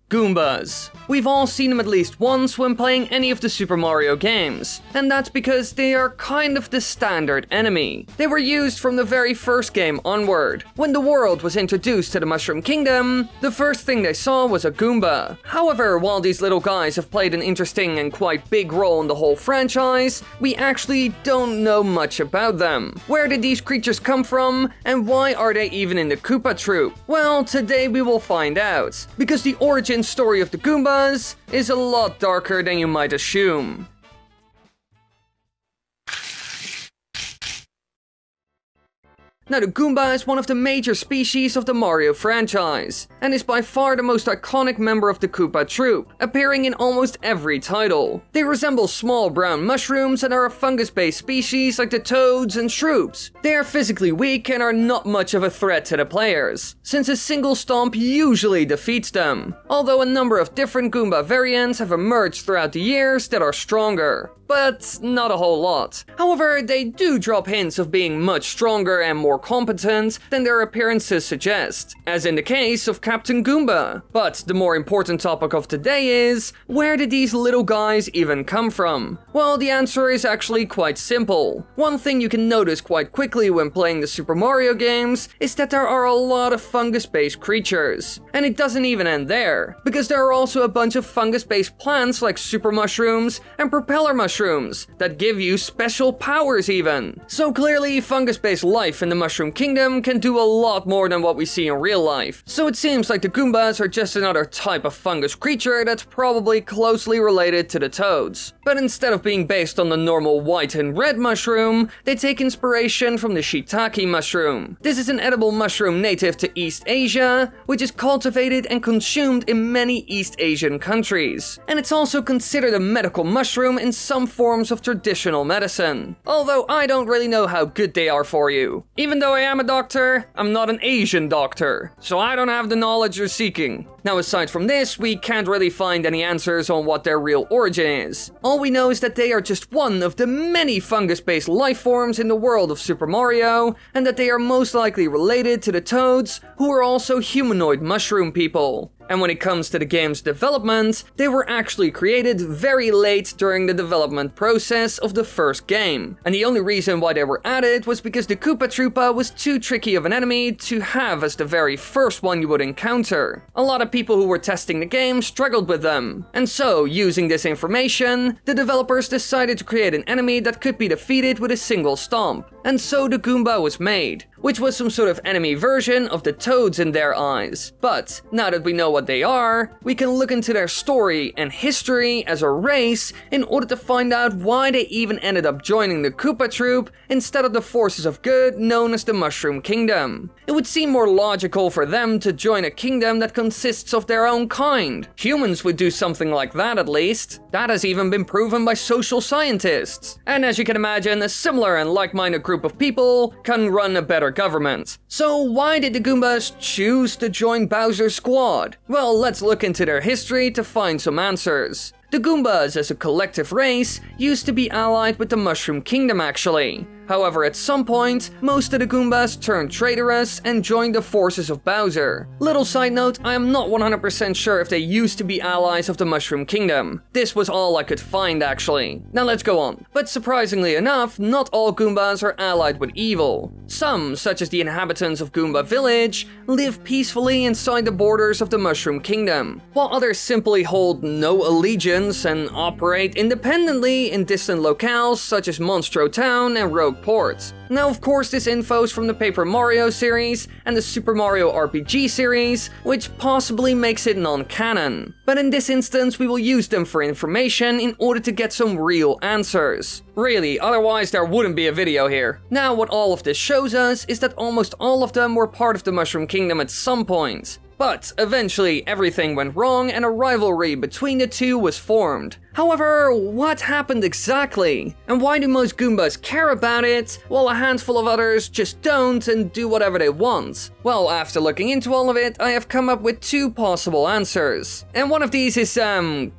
Goombas. We've all seen them at least once when playing any of the Super Mario games, and that's because they are kind of the standard enemy. They were used from the very first game onward. When the world was introduced to the Mushroom Kingdom, the first thing they saw was a Goomba. However, while these little guys have played an interesting and quite big role in the whole franchise, we actually don't know much about them. Where did these creatures come from, and why are they even in the Koopa Troop? Well, today we will find out, because the origin story of the Goombas is a lot darker than you might assume. Now, the Goomba is one of the major species of the Mario franchise, and is by far the most iconic member of the Koopa Troop, appearing in almost every title. They resemble small brown mushrooms and are a fungus-based species like the toads and shroops. They are physically weak and are not much of a threat to the players, since a single stomp usually defeats them, although a number of different Goomba variants have emerged throughout the years that are stronger. But not a whole lot. However, they do drop hints of being much stronger and more competent than their appearances suggest, as in the case of Captain Goomba. But the more important topic of today is, where did these little guys even come from? Well, the answer is actually quite simple. One thing you can notice quite quickly when playing the Super Mario games is that there are a lot of fungus-based creatures. And it doesn't even end there, because there are also a bunch of fungus-based plants like super mushrooms and propeller mushrooms that give you special powers even. So clearly, fungus-based life in the Mushroom Kingdom can do a lot more than what we see in real life. So it seems like the Goombas are just another type of fungus creature that's probably closely related to the toads. But instead of being based on the normal white and red mushroom, they take inspiration from the shiitake mushroom. This is an edible mushroom native to East Asia, which is cultivated and consumed in many East Asian countries. And it's also considered a medical mushroom in some forms of traditional medicine, although I don't really know how good they are for you. Even though I am a doctor, I'm not an Asian doctor, so I don't have the knowledge you're seeking. Now, aside from this, we can't really find any answers on what their real origin is. All we know is that they are just one of the many fungus-based life forms in the world of Super Mario, and that they are most likely related to the toads, who are also humanoid mushroom people. And when it comes to the game's development, they were actually created very late during the development process of the first game. And the only reason why they were added was because the Koopa Troopa was too tricky of an enemy to have as the very first one you would encounter. A lot of people who were testing the game struggled with them. And so, using this information, the developers decided to create an enemy that could be defeated with a single stomp. And so the Goomba was made, which was some sort of enemy version of the toads in their eyes. But now that we know what they are, we can look into their story and history as a race in order to find out why they even ended up joining the Koopa Troop instead of the forces of good known as the Mushroom Kingdom. It would seem more logical for them to join a kingdom that consists of their own kind. Humans would do something like that at least. That has even been proven by social scientists. And as you can imagine, a similar and like-minded group of people can run a better government. So why did the Goombas choose to join Bowser's squad? Well, let's look into their history to find some answers. The Goombas as a collective race used to be allied with the Mushroom Kingdom actually. However, at some point, most of the Goombas turned traitorous and joined the forces of Bowser. Little side note, I am not 100% sure if they used to be allies of the Mushroom Kingdom. This was all I could find actually. Now let's go on. But surprisingly enough, not all Goombas are allied with evil. Some, such as the inhabitants of Goomba Village, live peacefully inside the borders of the Mushroom Kingdom, while others simply hold no allegiance and operate independently in distant locales such as Monstro Town and Rogue Port. Now, of course, this info is from the Paper Mario series and the Super Mario RPG series, which possibly makes it non-canon. But in this instance, we will use them for information in order to get some real answers. Really, otherwise there wouldn't be a video here. Now, what all of this shows us is that almost all of them were part of the Mushroom Kingdom at some point. But eventually everything went wrong and a rivalry between the two was formed, However, what happened exactly? And why do most Goombas care about it, while a handful of others just don't and do whatever they want? Well, after looking into all of it, I have come up with two possible answers. And one of these is,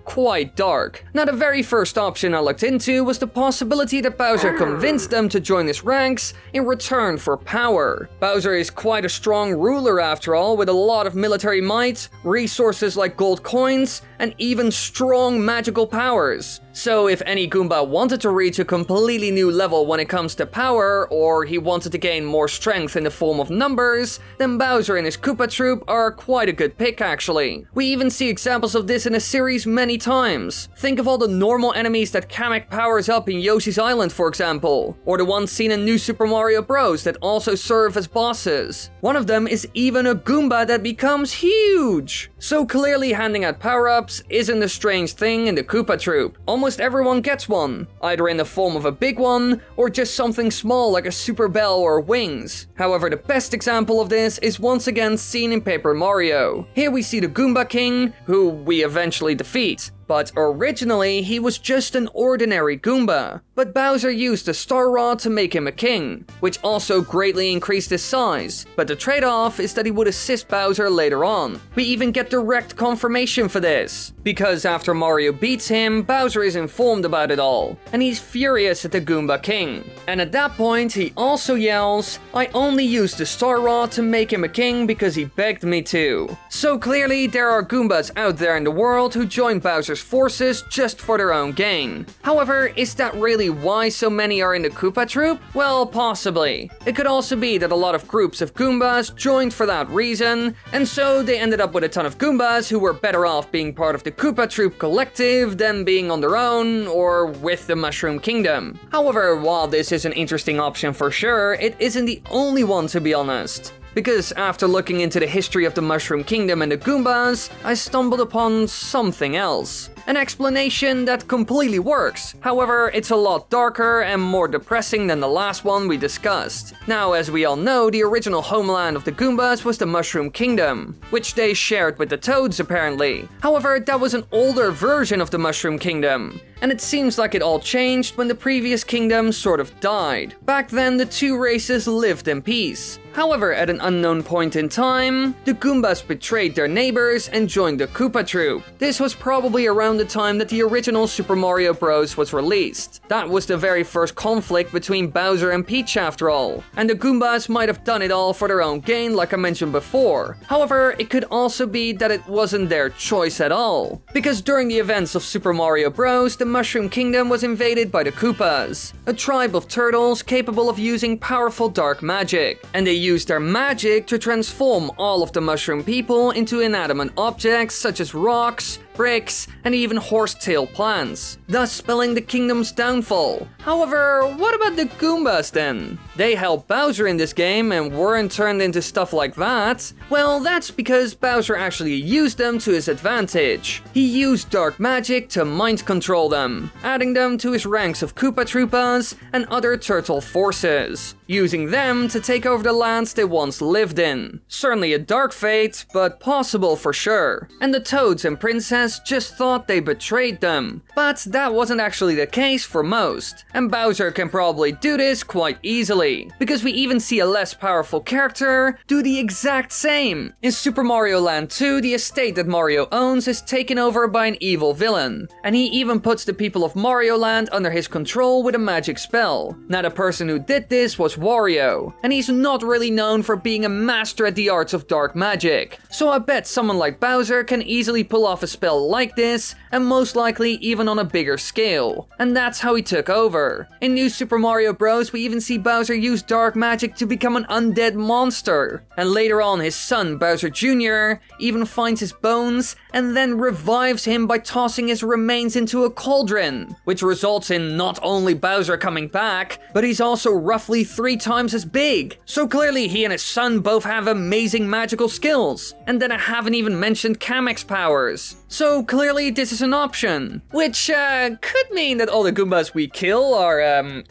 quite dark. Now, the very first option I looked into was the possibility that Bowser convinced them to join his ranks in return for power. Bowser is quite a strong ruler after all, with a lot of military might, resources like gold coins, and even strong magical powers. So if any Goomba wanted to reach a completely new level when it comes to power, or he wanted to gain more strength in the form of numbers, then Bowser and his Koopa Troop are quite a good pick actually. We even see examples of this in the series many times. Think of all the normal enemies that Kamek powers up in Yoshi's Island, for example, or the ones seen in New Super Mario Bros. That also serve as bosses. One of them is even a Goomba that becomes huge! So clearly handing out power-ups isn't a strange thing in the Koopa Troop. Almost everyone gets one, either in the form of a big one, or just something small like a super bell or wings. However, the best example of this is once again seen in Paper Mario. Here we see the Goomba King, who we eventually defeat. But originally, he was just an ordinary Goomba. But Bowser used the Star Rod to make him a king, which also greatly increased his size. But the trade-off is that he would assist Bowser later on. We even get direct confirmation for this, because after Mario beats him, Bowser is informed about it all, and he's furious at the Goomba King. And at that point, he also yells, "I only used the Star Rod to make him a king because he begged me to." So clearly, there are Goombas out there in the world who join Bowser's forces just for their own gain. However, is that really why so many are in the Koopa Troop? Well, possibly. It could also be that a lot of groups of Goombas joined for that reason, and so they ended up with a ton of Goombas who were better off being part of the Koopa Troop collective than being on their own or with the Mushroom Kingdom. However, while this is an interesting option for sure, it isn't the only one, to be honest. Because after looking into the history of the Mushroom Kingdom and the Goombas, I stumbled upon something else. An explanation that completely works. However, it's a lot darker and more depressing than the last one we discussed. Now, as we all know, the original homeland of the Goombas was the Mushroom Kingdom, which they shared with the Toads apparently. However, that was an older version of the Mushroom Kingdom. And it seems like it all changed when the previous kingdom sort of died. Back then, the two races lived in peace. However, at an unknown point in time, the Goombas betrayed their neighbors and joined the Koopa Troop. This was probably around the time that the original Super Mario Bros. Was released. That was the very first conflict between Bowser and Peach after all. And the Goombas might have done it all for their own gain, like I mentioned before. However, it could also be that it wasn't their choice at all. Because during the events of Super Mario Bros., the Mushroom Kingdom was invaded by the Koopas, a tribe of turtles capable of using powerful dark magic. And they used their magic to transform all of the mushroom people into inanimate objects such as rocks, bricks, and even horsetail plants, thus spelling the kingdom's downfall. However, what about the Goombas then? They helped Bowser in this game and weren't turned into stuff like that? Well, that's because Bowser actually used them to his advantage. He used dark magic to mind control them, adding them to his ranks of Koopa Troopas and other turtle forces, using them to take over the lands they once lived in. Certainly a dark fate, but possible for sure. And the Toads and Princess just thought they betrayed them. But that wasn't actually the case for most. And Bowser can probably do this quite easily, because we even see a less powerful character do the exact same. In Super Mario Land 2, the estate that Mario owns is taken over by an evil villain, and he even puts the people of Mario Land under his control with a magic spell. Now, the person who did this was Wario, and he's not really known for being a master at the arts of dark magic. So I bet someone like Bowser can easily pull off a spell like this, and most likely even on a bigger scale. And that's how he took over. In New Super Mario Bros., we even see Bowser use dark magic to become an undead monster. And later on, his son, Bowser Jr., even finds his bones and then revives him by tossing his remains into a cauldron, which results in not only Bowser coming back, but he's also roughly 3 times as big. So clearly he and his son both have amazing magical skills. And then I haven't even mentioned Kamek's powers. So clearly this is an option, which could mean that all the Goombas we kill are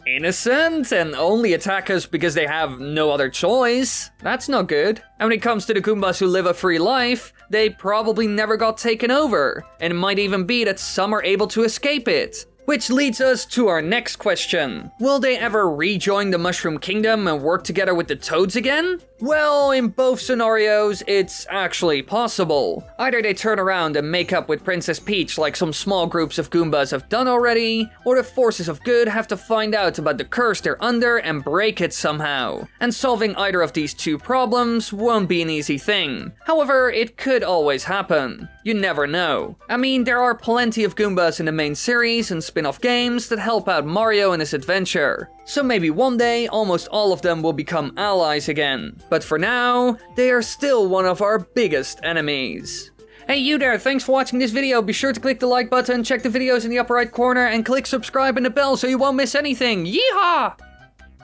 innocent and only attack us because they have no other choice. That's not good. And when it comes to the Goombas who live a free life, they probably never got taken over, and it might even be that some are able to escape it. Which leads us to our next question. Will they ever rejoin the Mushroom Kingdom and work together with the Toads again? Well, in both scenarios, it's actually possible. Either they turn around and make up with Princess Peach like some small groups of Goombas have done already, or the forces of good have to find out about the curse they're under and break it somehow. And solving either of these two problems won't be an easy thing. However, it could always happen. You never know. I mean, there are plenty of Goombas in the main series and spin-off games that help out Mario in his adventure. So maybe one day, almost all of them will become allies again. But for now, they are still one of our biggest enemies. Hey you there, thanks for watching this video. Be sure to click the like button, check the videos in the upper right corner, and click subscribe and the bell so you won't miss anything. Yeehaw!